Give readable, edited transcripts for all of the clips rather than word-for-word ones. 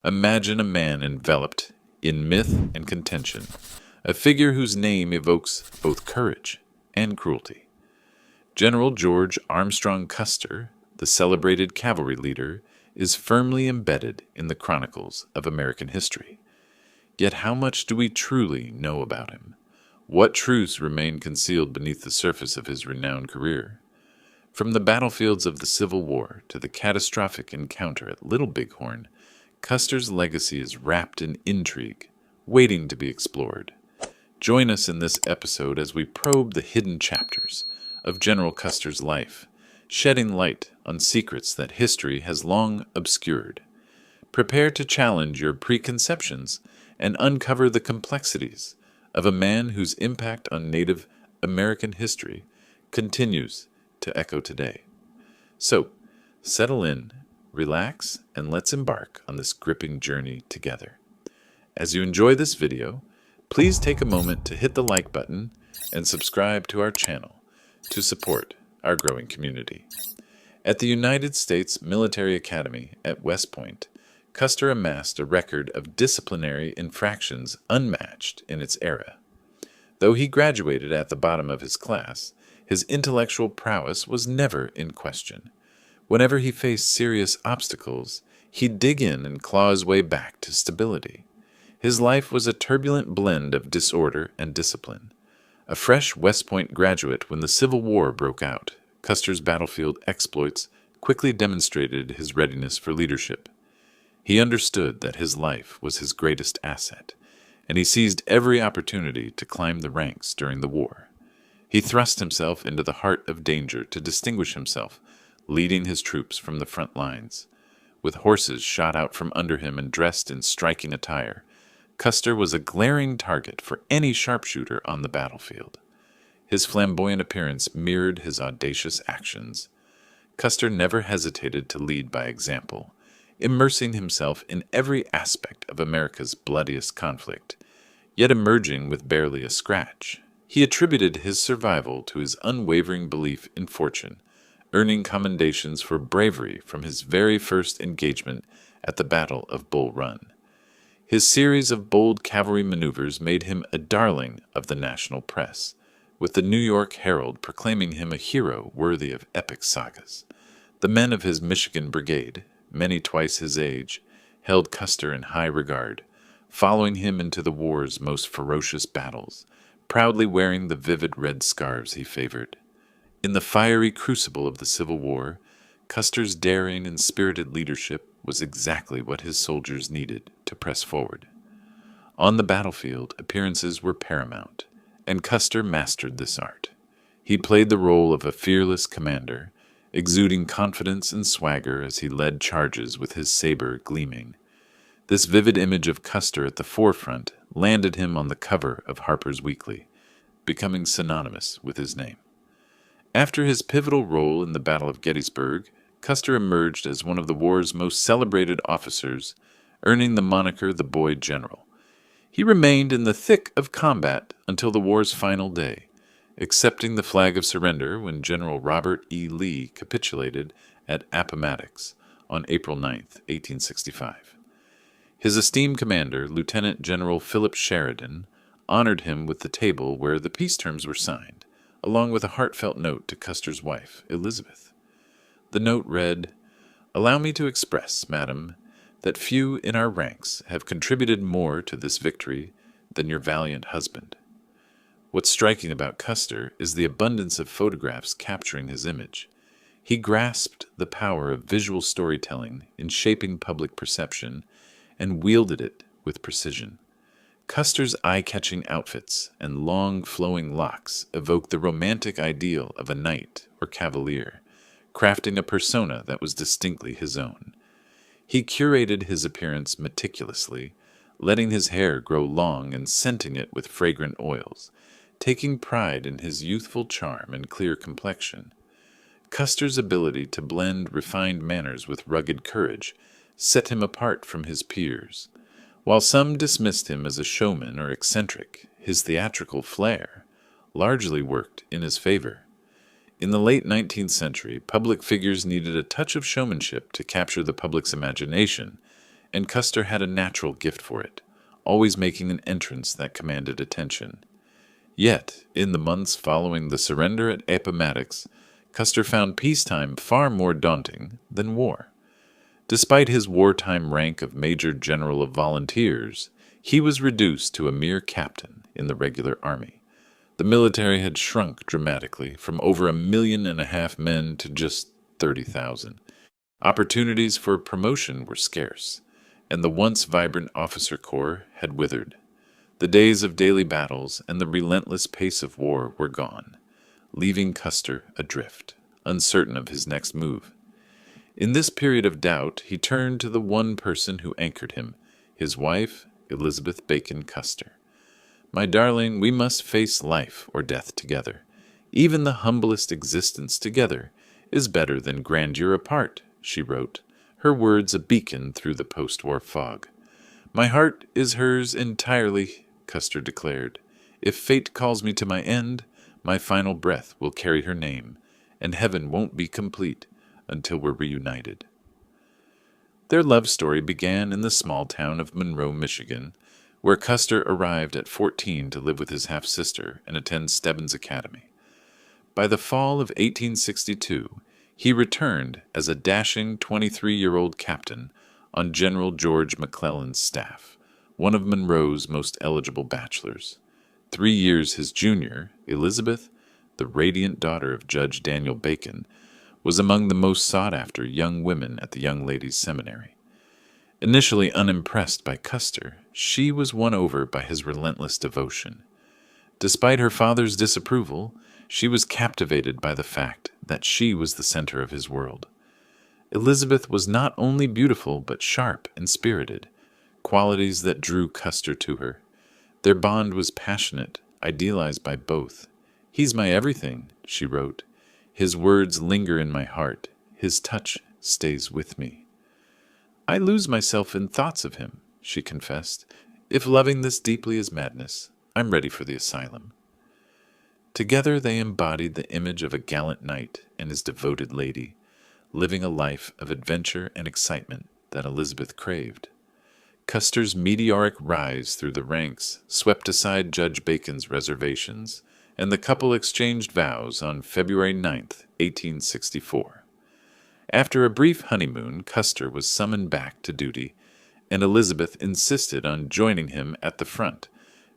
Imagine a man enveloped in myth and contention, a figure whose name evokes both courage and cruelty. General George Armstrong Custer, the celebrated cavalry leader, is firmly embedded in the chronicles of American history. Yet how much do we truly know about him? What truths remain concealed beneath the surface of his renowned career? From the battlefields of the Civil War to the catastrophic encounter at Little Bighorn, Custer's legacy is wrapped in intrigue, waiting to be explored. Join us in this episode as we probe the hidden chapters of General Custer's life, shedding light on secrets that history has long obscured. Prepare to challenge your preconceptions and uncover the complexities of a man whose impact on Native American history continues to echo today. So, settle in, relax, and let's embark on this gripping journey together. As you enjoy this video, please take a moment to hit the like button and subscribe to our channel to support our growing community. At the United States Military Academy at West Point, Custer amassed a record of disciplinary infractions unmatched in its era. Though he graduated at the bottom of his class, his intellectual prowess was never in question. Whenever he faced serious obstacles, he'd dig in and claw his way back to stability. His life was a turbulent blend of disorder and discipline. A fresh West Point graduate when the Civil War broke out, Custer's battlefield exploits quickly demonstrated his readiness for leadership. He understood that his life was his greatest asset, and he seized every opportunity to climb the ranks during the war. He thrust himself into the heart of danger to distinguish himself, leading his troops from the front lines. With horses shot out from under him and dressed in striking attire, Custer was a glaring target for any sharpshooter on the battlefield. His flamboyant appearance mirrored his audacious actions. Custer never hesitated to lead by example, immersing himself in every aspect of America's bloodiest conflict, yet emerging with barely a scratch. He attributed his survival to his unwavering belief in fortune, earning commendations for bravery from his very first engagement at the Battle of Bull Run. His series of bold cavalry maneuvers made him a darling of the national press, with the New York Herald proclaiming him a hero worthy of epic sagas. The men of his Michigan Brigade, many twice his age, held Custer in high regard, following him into the war's most ferocious battles, proudly wearing the vivid red scarves he favored. In the fiery crucible of the Civil War, Custer's daring and spirited leadership was exactly what his soldiers needed to press forward. On the battlefield, appearances were paramount, and Custer mastered this art. He played the role of a fearless commander, exuding confidence and swagger as he led charges with his saber gleaming. This vivid image of Custer at the forefront landed him on the cover of Harper's Weekly, becoming synonymous with his name. After his pivotal role in the Battle of Gettysburg, Custer emerged as one of the war's most celebrated officers, earning the moniker the Boy General. He remained in the thick of combat until the war's final day, accepting the flag of surrender when General Robert E. Lee capitulated at Appomattox on April 9, 1865. His esteemed commander, Lieutenant General Philip Sheridan, honored him with the table where the peace terms were signed, along with a heartfelt note to Custer's wife, Elizabeth. The note read, "Allow me to express, madam, that few in our ranks have contributed more to this victory than your valiant husband." What's striking about Custer is the abundance of photographs capturing his image. He grasped the power of visual storytelling in shaping public perception and wielded it with precision. Custer's eye-catching outfits and long, flowing locks evoke the romantic ideal of a knight or cavalier, crafting a persona that was distinctly his own. He curated his appearance meticulously, letting his hair grow long and scenting it with fragrant oils, taking pride in his youthful charm and clear complexion. Custer's ability to blend refined manners with rugged courage set him apart from his peers. While some dismissed him as a showman or eccentric, his theatrical flair largely worked in his favor. In the late 19th century, public figures needed a touch of showmanship to capture the public's imagination, and Custer had a natural gift for it, always making an entrance that commanded attention. Yet, in the months following the surrender at Appomattox, Custer found peacetime far more daunting than war. Despite his wartime rank of Major General of Volunteers, he was reduced to a mere captain in the regular army. The military had shrunk dramatically from over 1.5 million men to just 30,000. Opportunities for promotion were scarce, and the once vibrant officer corps had withered. The days of daily battles and the relentless pace of war were gone, leaving Custer adrift, uncertain of his next move. In this period of doubt, he turned to the one person who anchored him, his wife, Elizabeth Bacon Custer. "My darling, we must face life or death together. Even the humblest existence together is better than grandeur apart," she wrote, her words a beacon through the post-war fog. "My heart is hers entirely," Custer declared. "If fate calls me to my end, my final breath will carry her name, and heaven won't be complete until we're reunited." Their love story began in the small town of Monroe, Michigan, where Custer arrived at 14 to live with his half-sister and attend Stebbins Academy. By the fall of 1862, he returned as a dashing 23-year-old captain on General George McClellan's staff, one of Monroe's most eligible bachelors. 3 years his junior, Elizabeth, the radiant daughter of Judge Daniel Bacon, was among the most sought-after young women at the Young Ladies' Seminary. Initially unimpressed by Custer, she was won over by his relentless devotion. Despite her father's disapproval, she was captivated by the fact that she was the center of his world. Elizabeth was not only beautiful but sharp and spirited, qualities that drew Custer to her. Their bond was passionate, idealized by both. "He's my everything," she wrote. "His words linger in my heart. His touch stays with me." "I lose myself in thoughts of him," she confessed. "If loving this deeply is madness, I'm ready for the asylum." Together they embodied the image of a gallant knight and his devoted lady, living a life of adventure and excitement that Elizabeth craved. Custer's meteoric rise through the ranks swept aside Judge Bacon's reservations, and the couple exchanged vows on February 9, 1864. After a brief honeymoon, Custer was summoned back to duty, and Elizabeth insisted on joining him at the front,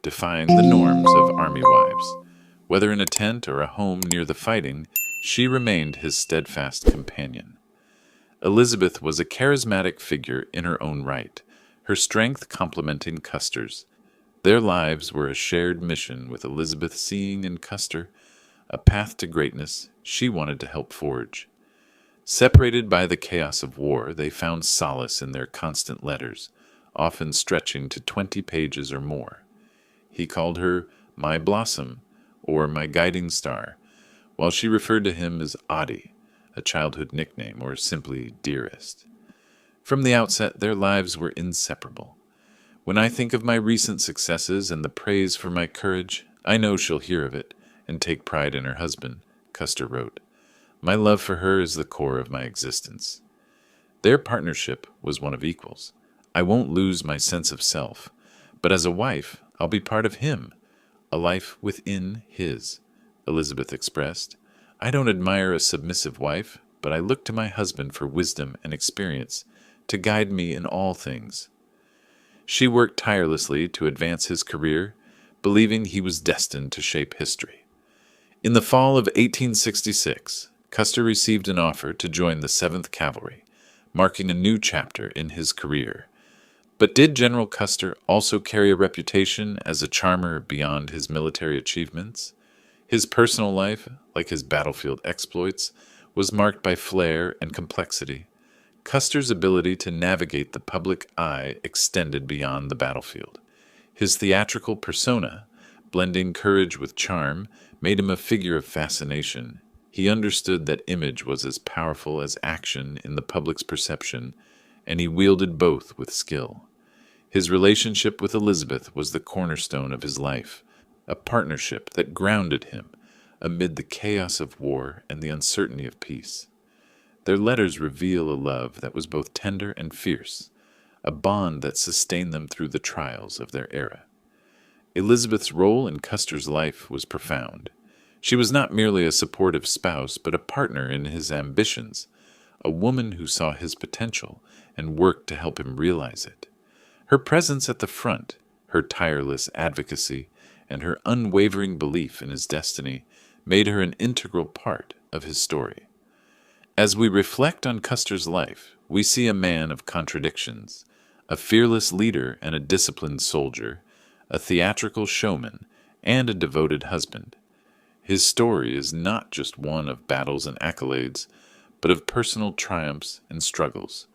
defying the norms of army wives. Whether in a tent or a home near the fighting, she remained his steadfast companion. Elizabeth was a charismatic figure in her own right, her strength complementing Custer's. Their lives were a shared mission, with Elizabeth seeing in Custer a path to greatness she wanted to help forge. Separated by the chaos of war, they found solace in their constant letters, often stretching to 20 pages or more. He called her "my blossom" or "my guiding star," while she referred to him as Audie, a childhood nickname, or simply "dearest." From the outset, their lives were inseparable. "When I think of my recent successes and the praise for my courage, I know she'll hear of it and take pride in her husband," Custer wrote. "My love for her is the core of my existence." Their partnership was one of equals. "I won't lose my sense of self, but as a wife, I'll be part of him, a life within his," Elizabeth expressed. "I don't admire a submissive wife, but I look to my husband for wisdom and experience to guide me in all things." She worked tirelessly to advance his career, believing he was destined to shape history. In the fall of 1866, Custer received an offer to join the 7th Cavalry, marking a new chapter in his career. But did General Custer also carry a reputation as a charmer beyond his military achievements? His personal life, like his battlefield exploits, was marked by flair and complexity. Custer's ability to navigate the public eye extended beyond the battlefield. His theatrical persona, blending courage with charm, made him a figure of fascination. He understood that image was as powerful as action in the public's perception, and he wielded both with skill. His relationship with Elizabeth was the cornerstone of his life, a partnership that grounded him amid the chaos of war and the uncertainty of peace. Their letters reveal a love that was both tender and fierce, a bond that sustained them through the trials of their era. Elizabeth's role in Custer's life was profound. She was not merely a supportive spouse, but a partner in his ambitions, a woman who saw his potential and worked to help him realize it. Her presence at the front, her tireless advocacy, and her unwavering belief in his destiny made her an integral part of his story. As we reflect on Custer's life, we see a man of contradictions, a fearless leader and a disciplined soldier, a theatrical showman, and a devoted husband. His story is not just one of battles and accolades, but of personal triumphs and struggles,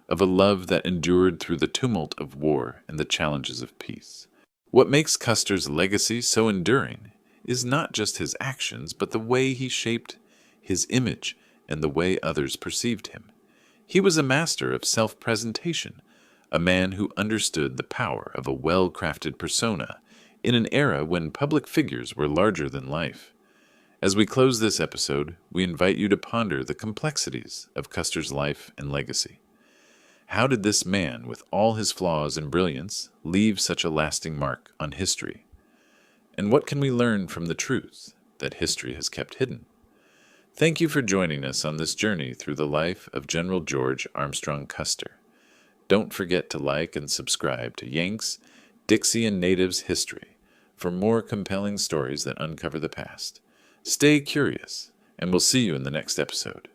of a love that endured through the tumult of war and the challenges of peace. What makes Custer's legacy so enduring is not just his actions, but the way he shaped his image and the way others perceived him. He was a master of self-presentation, a man who understood the power of a well-crafted persona in an era when public figures were larger than life. As we close this episode, we invite you to ponder the complexities of Custer's life and legacy. How did this man, with all his flaws and brilliance, leave such a lasting mark on history? And what can we learn from the truths that history has kept hidden? Thank you for joining us on this journey through the life of General George Armstrong Custer. Don't forget to like and subscribe to Yanks, Dixie, and Natives History for more compelling stories that uncover the past. Stay curious, and we'll see you in the next episode.